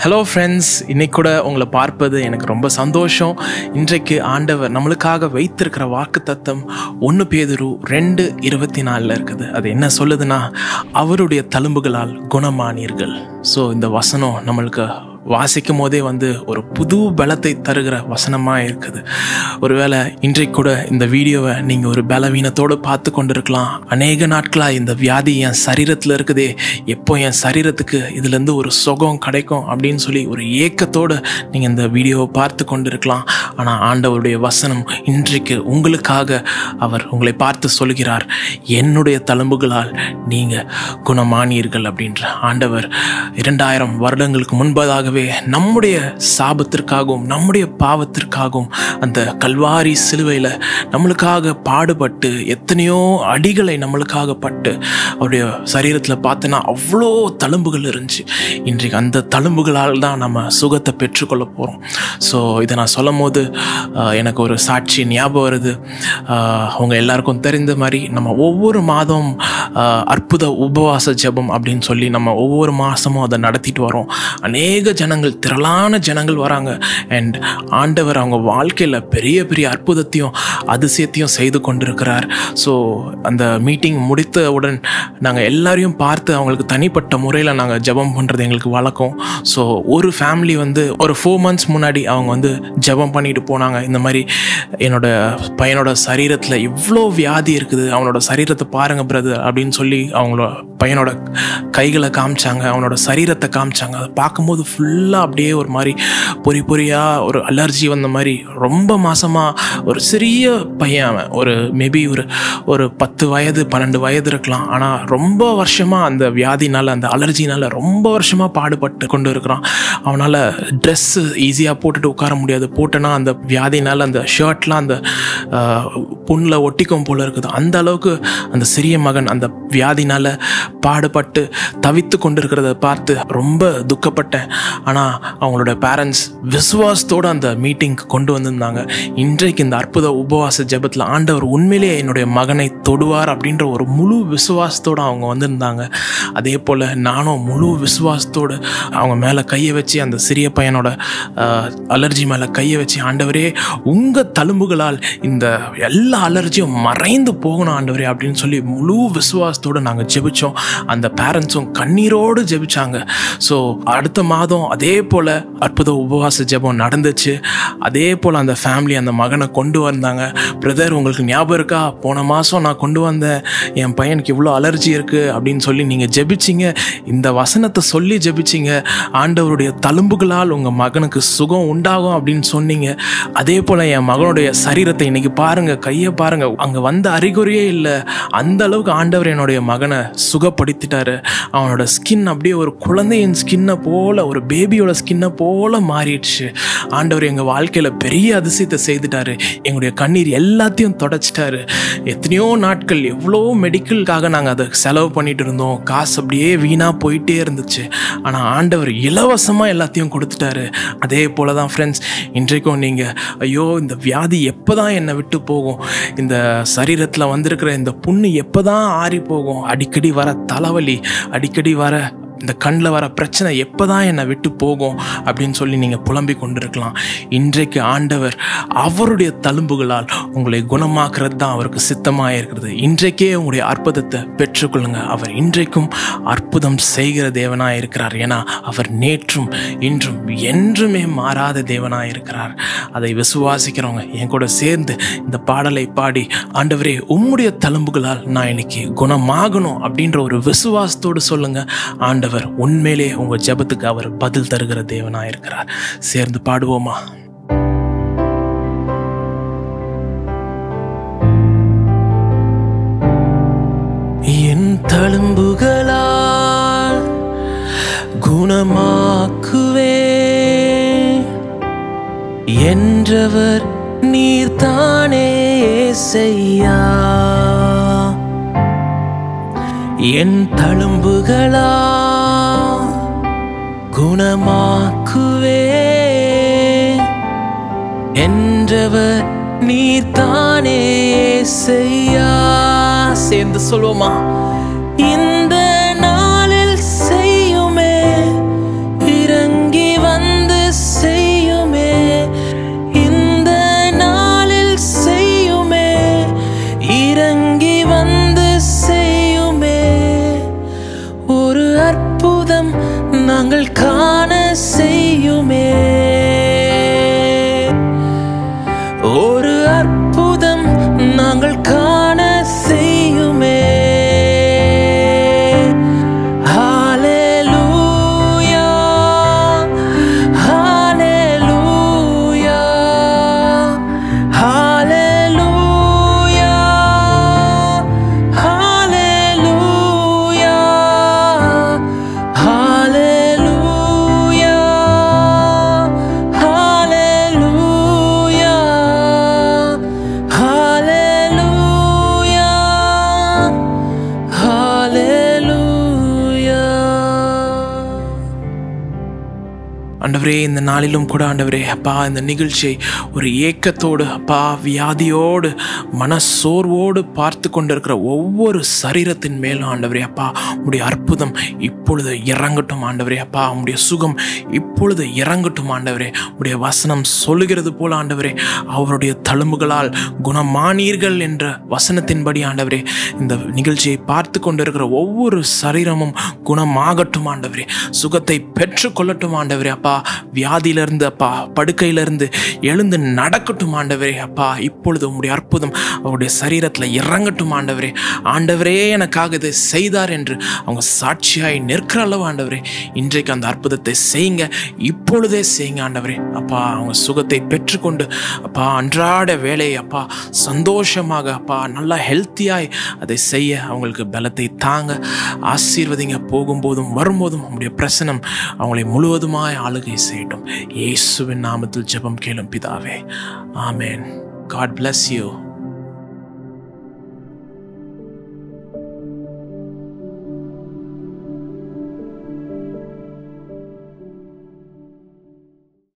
Hello friends, இன்னைக்கு கூட உங்களை பார்ப்பது எனக்கு ரொம்ப சந்தோஷம். இன்றைக்கு ஆண்டவர் நம்மளுக்காக வைத்திருக்கிற வாக்குத்தத்தம் 1 பேதுரு 2:24 இருக்குது. அது என்ன சொல்லுதுன்னா, அவருடைய தழும்புகளால் குணமானீர்கள். ஸோ இந்த வசனம் நம்மளுக்கு வாசிக்கும் போதே ஒரு புது பலத்தை தருகிற வசனமாக இருக்குது. ஒருவேளை இன்றைக்கு கூட இந்த வீடியோவை நீங்கள் ஒரு பலவீனத்தோடு பார்த்து கொண்டிருக்கலாம். அநேக நாட்களாக இந்த வியாதி என் சரீரத்தில் இருக்குதே, எப்போ என் சரீரத்துக்கு இதுலேருந்து ஒரு சுகம் கிடைக்கும் அப்படின்னு சொல்லி ஒரு ஏக்கத்தோடு நீங்கள் இந்த வீடியோவை பார்த்து கொண்டிருக்கலாம். ஆனால் ஆண்டவருடைய வசனம் இன்றைக்கு உங்களுக்காக அவர் உங்களை பார்த்து சொல்கிறார், என்னுடைய தழும்புகளால் நீங்கள் குணமானீர்கள் அப்படின்ற. ஆண்டவர் 2000 வருடங்களுக்கு முன்பதாகவே நம்முடைய சாபத்திற்காகவும் நம்முடைய பாவத்திற்காகவும் அந்த கல்வாரி சிலுவையில் நம்மளுக்காக பாடுபட்டு எத்தனையோ அடிகளை நம்மளுக்காக பட்டு அவருடைய சரீரத்தில் பார்த்தோன்னா அவ்வளோ தழும்புகள் இருந்துச்சு. இன்றைக்கு அந்த தழும்புகளால் தான் நம்ம சுகத்தை பெற்றுக்கொள்ள போகிறோம். ஸோ இதை நான் சொல்லும் போது எனக்கு ஒரு சாட்சி ஞாபகம் வருது. அவங்க எல்லாருக்கும் தெரிந்த மாதிரி நம்ம ஒவ்வொரு மாதம் அற்புத உபவாச ஜெபம் அப்படின்னு சொல்லி நம்ம ஒவ்வொரு மாதமும் அதை நடத்திட்டு வரோம். அநேக ஜனங்கள், திரளான ஜனங்கள் வராங்க. அண்ட் ஆண்டவர் அவங்க வாழ்க்கையில் பெரிய பெரிய அற்புதத்தையும் அதிசயத்தையும் செய்து கொண்டிருக்கிறார். ஸோ அந்த மீட்டிங் முடித்தவுடன் நாங்கள் எல்லாரையும் பார்த்து அவங்களுக்கு தனிப்பட்ட முறையில் நாங்கள் ஜெபம் பண்ணுறது எங்களுக்கு வழக்கம். ஸோ ஒரு ஃபேமிலி ஒரு 4 months முன்னாடி அவங்க ஜெபம் பண்ணிட்டு போனாங்க. இந்த மாதிரி என்னோட பையனோட சரீரத்தில் இவ்வளோ வியாதி இருக்குது, அவனோட சரீரத்தை பாருங்க பிரதர் அப்படின்னு சொல்லி அவங்களோட பையனோட கைகளை காமிச்சாங்க, அவனோட சரீரத்தை காமிச்சாங்க. அதை பார்க்கும்போது ஃபுல்லாக அப்படியே ஒரு மாதிரி பொறியாக ஒரு அலர்ஜி வந்த மாதிரி, ரொம்ப மாசமாக ஒரு சிறிய பையன், அவன் ஒரு மேபி ஒரு 10 வயது 12 வயது இருக்கலாம். ஆனால் ரொம்ப வருஷமாக அந்த வியாதினால், அந்த அலர்ஜினால் ரொம்ப வருஷமாக பாடுபட்டு கொண்டு இருக்கிறான். அவனால் ட்ரெஸ்ஸு ஈஸியாக போட்டுட்டு உட்கார முடியாது. போட்டேன்னா அந்த வியாதினால் அந்த ஷர்ட்லாம் அந்த புண்ணில் ஒட்டிக்கும் போல இருக்குது. அந்த அளவுக்கு அந்த சிறிய மகன் அந்த வியாதினால் பாடுபட்டு தவித்து கொண்டு இருக்கிறத பார்த்து ரொம்ப துக்கப்பட்டேன். ஆனால் அவங்களோட பேரண்ட்ஸ் விசுவாசத்தோடு அந்த மீட்டிங்க்கு கொண்டு வந்திருந்தாங்க. இன்றைக்கு இந்த அற்புத உபவாச ஜெபத்தில் ஆண்டவர் உண்மையிலேயே என்னுடைய மகனை தொடுவார் அப்படின்ற ஒரு முழு விசுவாசத்தோடு அவங்க வந்திருந்தாங்க. அதே போல் நானும் முழு விசுவாசத்தோடு அவங்க மேலே கையை வச்சு, அந்த சிறிய பையனோட அலர்ஜி மேலே கையை வச்சு, ஆண்டவரே உங்கள் தழும்புகளால் இந்த எல்லா அலர்ஜியும் மறைந்து போகணும் ஆண்டவரே அப்படின்னு சொல்லி முழு விசுவாசத்தோடு நாங்கள் ஜெபிச்சோம். அந்த பேரண்ட்ஸும் கண்ணீரோடு ஜெபிச்சாங்க. ஸோ அடுத்த மாதம் அதே போல் அற்புத உபவாச ஜெபம் நடந்துச்சு. அதே போல் அந்த ஃபேமிலி அந்த மகனை கொண்டு வந்தாங்க. பிரதர், உங்களுக்கு ஞாபகம் இருக்கா, போன மாதம் நான் கொண்டு வந்தேன், என் பையனுக்கு இவ்வளோ அலர்ஜி இருக்குது அப்படின்னு சொல்லி நீங்கள் ஜெபிச்சிங்க, இந்த வசனத்தை சொல்லி ஜெபிச்சிங்க, ஆண்டவருடைய தழும்புகளால் உங்கள் மகனுக்கு சுகம் உண்டாகும் அப்படின்னு சொன்னீங்க. அதே போல் என் மகனுடைய சரீரத்தை இன்னைக்கு பாருங்கள், கையை பாருங்கள், அங்கே வந்த அறிகுறியே இல்லை. அந்த அளவுக்கு ஆண்டவர் என்னுடைய மகனை சுகப்படுத்திட்டாரு. அவனோட ஸ்கின் அப்படியே ஒரு குழந்தையின் ஸ்கின்னை போல, ஒரு பேபியோட ஸ்கின்னை போல மாறிடுச்சு. ஆண்டவர் எங்கள் வாழ்க்கையில் பெரிய அதிசயத்தை செய்துட்டாரு. எங்களுடைய கண்ணீர் எல்லாத்தையும் தொடச்சிட்டாரு. எத்தனையோ நாட்கள் எவ்வளோ மெடிக்கலுக்காக நாங்கள் அதை செலவு பண்ணிட்டு இருந்தோம். காசு அப்படியே வீணாக போயிட்டே இருந்துச்சு. ஆனால் ஆண்டவர் இலவசமாக எல்லாத்தையும் கொடுத்துட்டாரு. அதே போல தான் ஃப்ரெண்ட்ஸ், இன்றைக்கும் நீங்கள் ஐயோ இந்த வியாதி எப்போ தான் என்னை விட்டு போகும், இந்த சரீரத்தில் வந்திருக்கிற இந்த புண்ணு எப்போ தான் ஆறி போகும், அடிக்கடி வர தலைவலி, அடிக்கடி வர இந்த கண்ணில் வர பிரச்சனை எப்போ தான் என்னை விட்டு போகும் அப்படின்னு சொல்லி நீங்கள் புலம்பிக் கொண்டிருக்கலாம். இன்றைக்கு ஆண்டவர் அவருடைய தழும்புகளால் உங்களை குணமாக்குறது தான் அவருக்கு சித்தமாக இருக்கிறது. இன்றைக்கே உங்களுடைய அற்புதத்தை பெற்றுக்கொள்ளுங்க. அவர் இன்றைக்கும் அற்புதம் செய்கிற தேவனாக இருக்கிறார். ஏன்னா அவர் நேற்றும் இன்றும் என்றுமே மாறாத தேவனாக இருக்கிறார். அதை விசுவாசிக்கிறவங்க என் கூட சேர்ந்து இந்த பாடலை பாடி, ஆண்டவரே உம்முடைய தழும்புகளால் நான் இன்னைக்கு குணமாகணும் அப்படின்ற ஒரு விசுவாசத்தோடு சொல்லுங்க. ஆண்டவர் உண்மையிலே உங்க ஜெபத்துக்கு அவர் பதில் தருகிற தேவனாக இருக்கிறார். சேர்ந்து பாடுவோமா? என் தழும்புகளால் குணமாக்குவே என்றவர் நீர் தானே ஏசையா. என் தழும்புகளால் குணமாக்குவே என்றவர் நீர் தானே ஏசையா. சேர்ந்து சொல்வோமா? இந்த நாளில் செய்யுமே இறங்கி செய்யுமே. ஒரு அற்புதம் நாங்கள் காண செய்யுமே. ஆண்டவரே, இந்த நாளிலும் கூட ஆண்டவரே அப்பா, இந்த நிகழ்ச்சியை ஒரு ஏக்கத்தோடு அப்பா, வியாதியோடு மனசோர்வோடு பார்த்து கொண்டிருக்கிற ஒவ்வொரு சரீரத்தின் மேலும் ஆண்டவரே அப்பா, உம்முடைய அற்புதம் இப்பொழுது இறங்கட்டும் ஆண்டவரே அப்பா. உம்முடைய சுகம் இப்பொழுது இறங்கட்டும் ஆண்டவரே. உம்முடைய வசனம் சொல்லுகிறது போல ஆண்டவரே, அவருடைய தழும்புகளால் குணமானீர்கள் என்ற வசனத்தின்படி ஆண்டவரே, இந்த நிகழ்ச்சியை பார்த்து கொண்டிருக்கிற ஒவ்வொரு சரீரமும் குணமாகட்டும் ஆண்டவரே. சுகத்தை பெற்று கொள்ளட்டும் ஆண்டவரே அப்பா. வியாதியிலிருந்து அப்பா, படுக்கையிலிருந்து எழுந்து நடக்கட்டும் ஆண்டவரே அப்பா. இப்பொழுது உம்முடைய அற்புதம் அவருடைய சரீரத்தில் இறங்கட்டும் ஆண்டவரே. ஆண்டவரே எனக்காக இதை செய்தார் என்று அவங்க சாட்சியாய் நிற்கிற அளவு ஆண்டவரே, இன்றைக்கு அந்த அற்புதத்தை செய்யுங்க, இப்பொழுதே செய்யுங்க ஆண்டவரே அப்பா. அவங்க சுகத்தை பெற்றுக்கொண்டு அப்பா, அன்றாட வேலையை அப்பா சந்தோஷமாக அப்பா, நல்லா ஹெல்த்தியாய் அதை செய்ய அவங்களுக்கு பலத்தை தாங்க. ஆசீர்வதிங்க. போகும்போதும் வரும்போதும் உம்முடைய பிரசனம் அவங்களை முழுவதுமாய் ஆளுகை செய்யட்டும். இயேசுவின் நாமத்தில் ஜெபம் கேளும் பிதாவே. ஆமென். God bless you.